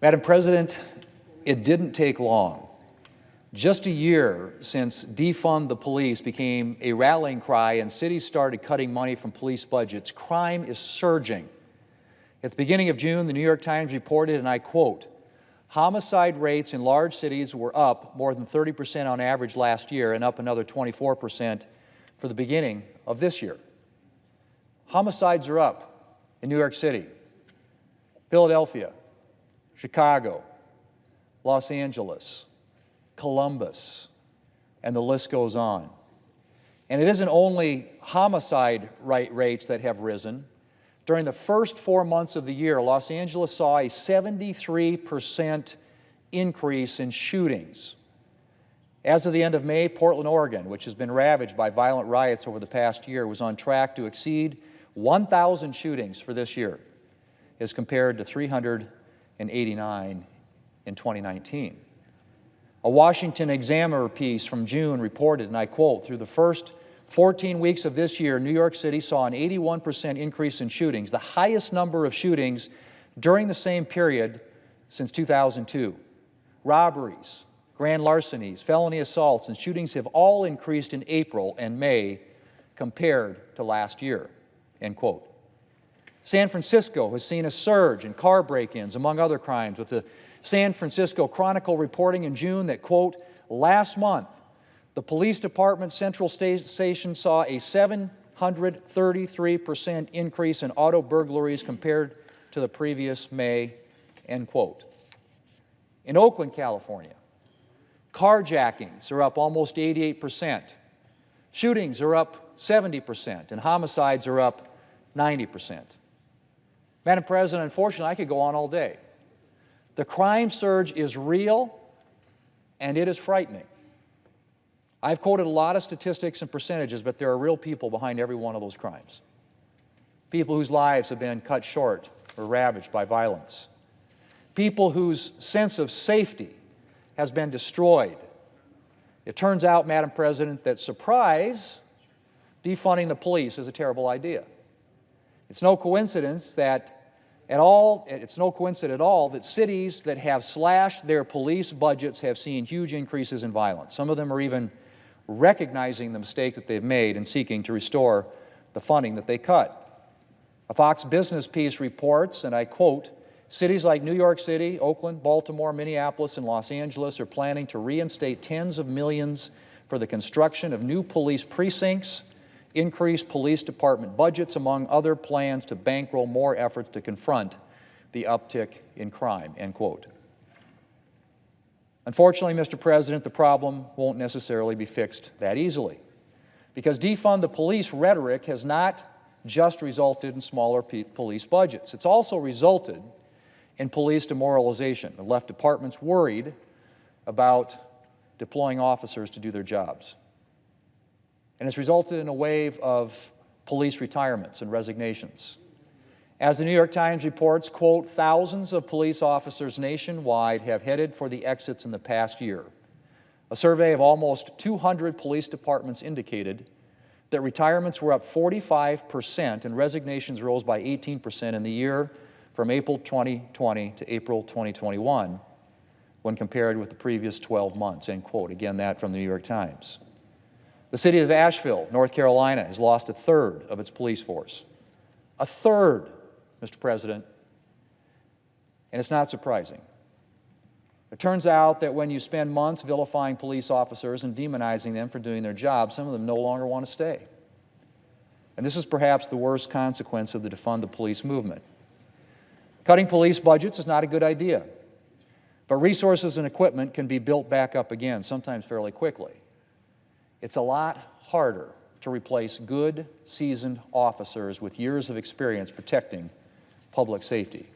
Madam President, it didn't take long. Just a year since defund the police became a rallying cry and cities started cutting money from police budgets, crime is surging. At the beginning of June, the New York Times reported, and I quote, "Homicide rates in large cities were up more than 30% on average last year and up another 24% for the beginning of this year." Homicides are up in New York City, Philadelphia, Chicago, Los Angeles, Columbus, and the list goes on. And it isn't only homicide rates that have risen. During the first 4 months of the year, Los Angeles saw a 73% increase in shootings. As of the end of May, Portland, Oregon, which has been ravaged by violent riots over the past year, was on track to exceed 1,000 shootings for this year, as compared to 389 in 2019. A Washington Examiner piece from June reported, and I quote, "Through the first 14 weeks of this year, New York City saw an 81% increase in shootings, the highest number of shootings during the same period since 2002. Robberies, grand larcenies, felony assaults, and shootings have all increased in April and May compared to last year," end quote. San Francisco has seen a surge in car break-ins, among other crimes, with the San Francisco Chronicle reporting in June that, quote, "Last month, the police department's Central Station saw a 733% increase in auto burglaries compared to the previous May," end quote. In Oakland, California, carjackings are up almost 88%, shootings are up 70%, and homicides are up 90%. Madam President, unfortunately, I could go on all day. The crime surge is real, and it is frightening. I've quoted a lot of statistics and percentages, but there are real people behind every one of those crimes. People whose lives have been cut short or ravaged by violence. People whose sense of safety has been destroyed. It turns out, Madam President, that surprise, defunding the police is a terrible idea. It's no coincidence at all that cities that have slashed their police budgets have seen huge increases in violence. Some of them are even recognizing the mistake that they've made and seeking to restore the funding that they cut. A Fox Business piece reports, and I quote, "Cities like New York City, Oakland, Baltimore, Minneapolis, and Los Angeles are planning to reinstate tens of millions for the construction of new police precincts, increase police department budgets, among other plans to bankroll more efforts to confront the uptick in crime," end quote. Unfortunately, Mr. President, the problem won't necessarily be fixed that easily, because defund the police rhetoric has not just resulted in smaller police budgets. It's also resulted in police demoralization and left departments worried about deploying officers to do their jobs. And it's resulted in a wave of police retirements and resignations. As the New York Times reports, quote, "Thousands of police officers nationwide have headed for the exits in the past year." A survey of almost 200 police departments indicated that retirements were up 45% and resignations rose by 18% in the year from April 2020 to April 2021 when compared with the previous 12 months, end quote. Again, that from the New York Times. The city of Asheville, North Carolina, has lost a third of its police force. A third, Mr. President, and it's not surprising. It turns out that when you spend months vilifying police officers and demonizing them for doing their job, some of them no longer want to stay. And this is perhaps the worst consequence of the defund the police movement. Cutting police budgets is not a good idea, but resources and equipment can be built back up again, sometimes fairly quickly. It's a lot harder to replace good, seasoned officers with years of experience protecting public safety.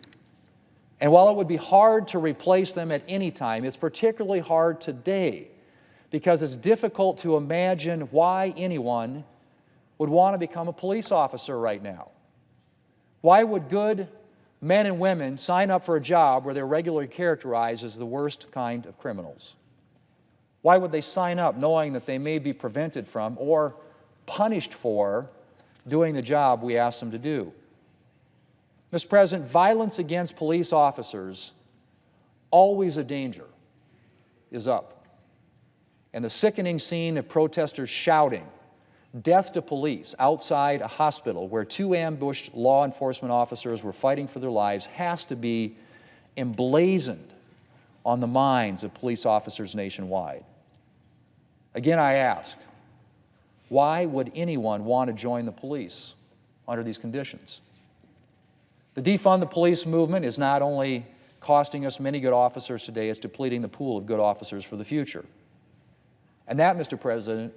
And while it would be hard to replace them at any time, it's particularly hard today because it's difficult to imagine why anyone would want to become a police officer right now. Why would good men and women sign up for a job where they're regularly characterized as the worst kind of criminals? Why would they sign up knowing that they may be prevented from or punished for doing the job we ask them to do? Mr. President, violence against police officers always a danger, is up. And the sickening scene of protesters shouting, "Death to police," outside a hospital where two ambushed law enforcement officers were fighting for their lives has to be emblazoned on the minds of police officers nationwide. Again, I ask, why would anyone want to join the police under these conditions? The defund the police movement is not only costing us many good officers today, it's depleting the pool of good officers for the future. And that, Mr. President,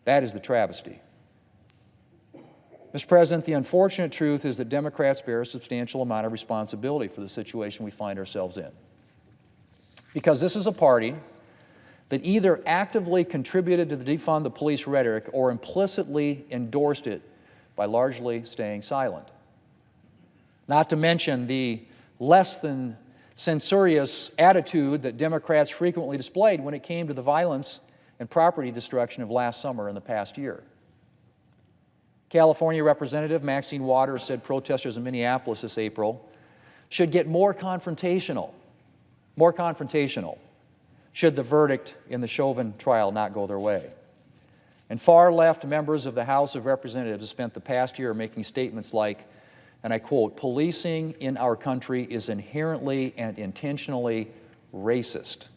that is the travesty. Mr. President, the unfortunate truth is that Democrats bear a substantial amount of responsibility for the situation we find ourselves in. Because this is a party that either actively contributed to the defund the police rhetoric or implicitly endorsed it by largely staying silent. Not to mention the less than censorious attitude that Democrats frequently displayed when it came to the violence and property destruction of last summer and the past year. California Representative Maxine Waters said protesters in Minneapolis this April should get more confrontational should the verdict in the Chauvin trial not go their way. And far-left members of the House of Representatives have spent the past year making statements like, and I quote, "Policing in our country is inherently and intentionally racist.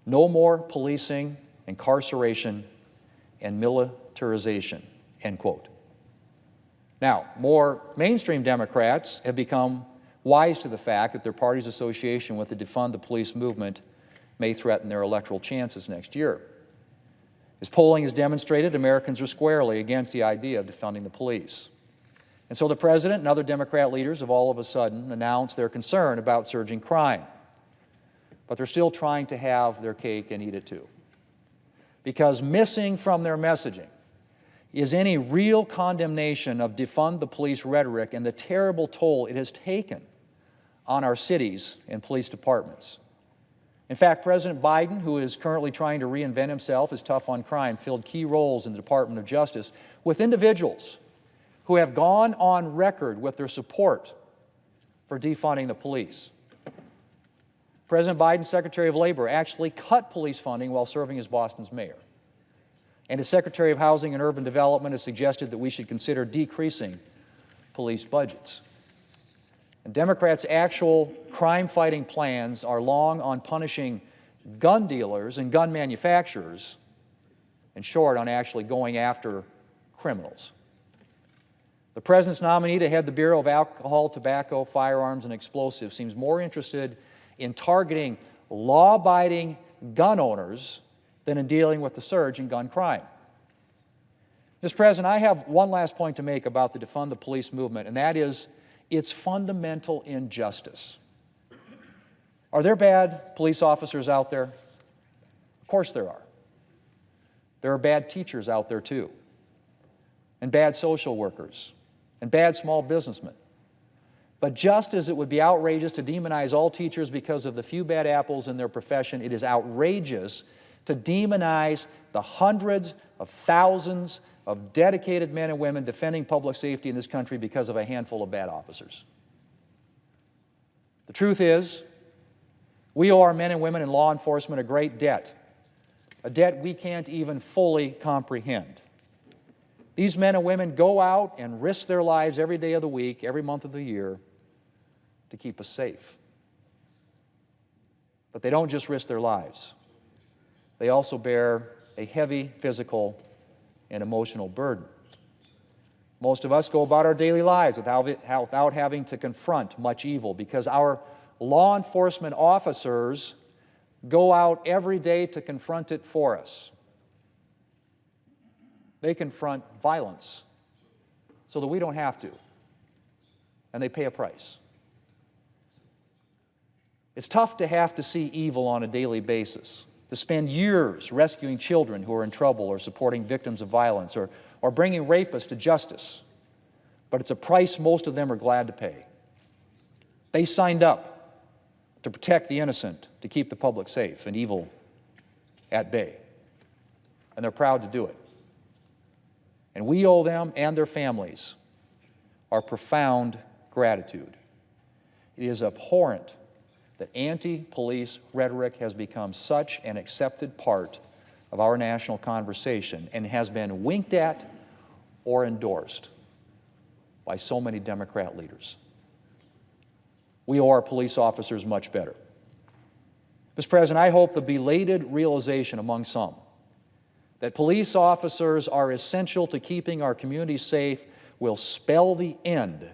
No more policing, incarceration, and militarization," end quote. Now, more mainstream Democrats have become wise to the fact that their party's association with the defund the police movement may threaten their electoral chances next year. As polling has demonstrated, Americans are squarely against the idea of defunding the police. And so the President and other Democrat leaders have all of a sudden announced their concern about surging crime. But they're still trying to have their cake and eat it too. Because missing from their messaging is any real condemnation of defund the police rhetoric and the terrible toll it has taken on our cities and police departments. In fact, President Biden, who is currently trying to reinvent himself as tough on crime, filled key roles in the Department of Justice with individuals who have gone on record with their support for defunding the police. President Biden's Secretary of Labor actually cut police funding while serving as Boston's mayor. And his Secretary of Housing and Urban Development has suggested that we should consider decreasing police budgets. And Democrats' actual crime-fighting plans are long on punishing gun dealers and gun manufacturers, and short on actually going after criminals. The President's nominee to head the Bureau of Alcohol, Tobacco, Firearms, and Explosives seems more interested in targeting law-abiding gun owners than in dealing with the surge in gun crime. Mr. President, I have one last point to make about the defund the police movement, and that is its fundamental injustice. Are there bad police officers out there? Of course there are. There are bad teachers out there too, and bad social workers, and bad small businessmen. But just as it would be outrageous to demonize all teachers because of the few bad apples in their profession, it is outrageous to demonize the hundreds of thousands of dedicated men and women defending public safety in this country because of a handful of bad officers. The truth is, we owe our men and women in law enforcement a great debt, a debt we can't even fully comprehend. These men and women go out and risk their lives every day of the week, every month of the year, to keep us safe. But they don't just risk their lives. They also bear a heavy physical and emotional burden. Most of us go about our daily lives without having to confront much evil because our law enforcement officers go out every day to confront it for us. They confront violence so that we don't have to, and they pay a price. It's tough to have to see evil on a daily basis, to spend years rescuing children who are in trouble or supporting victims of violence or bringing rapists to justice. But it's a price most of them are glad to pay. They signed up to protect the innocent, to keep the public safe and evil at bay. And they're proud to do it. And we owe them and their families our profound gratitude. It is abhorrent that anti-police rhetoric has become such an accepted part of our national conversation and has been winked at or endorsed by so many Democrat leaders. We owe our police officers much better. Mr. President, I hope the belated realization among some that police officers are essential to keeping our communities safe will spell the end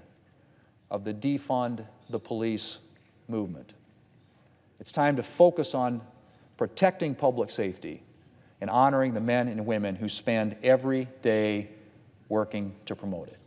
of the defund the police movement. It's time to focus on protecting public safety and honoring the men and women who spend every day working to promote it.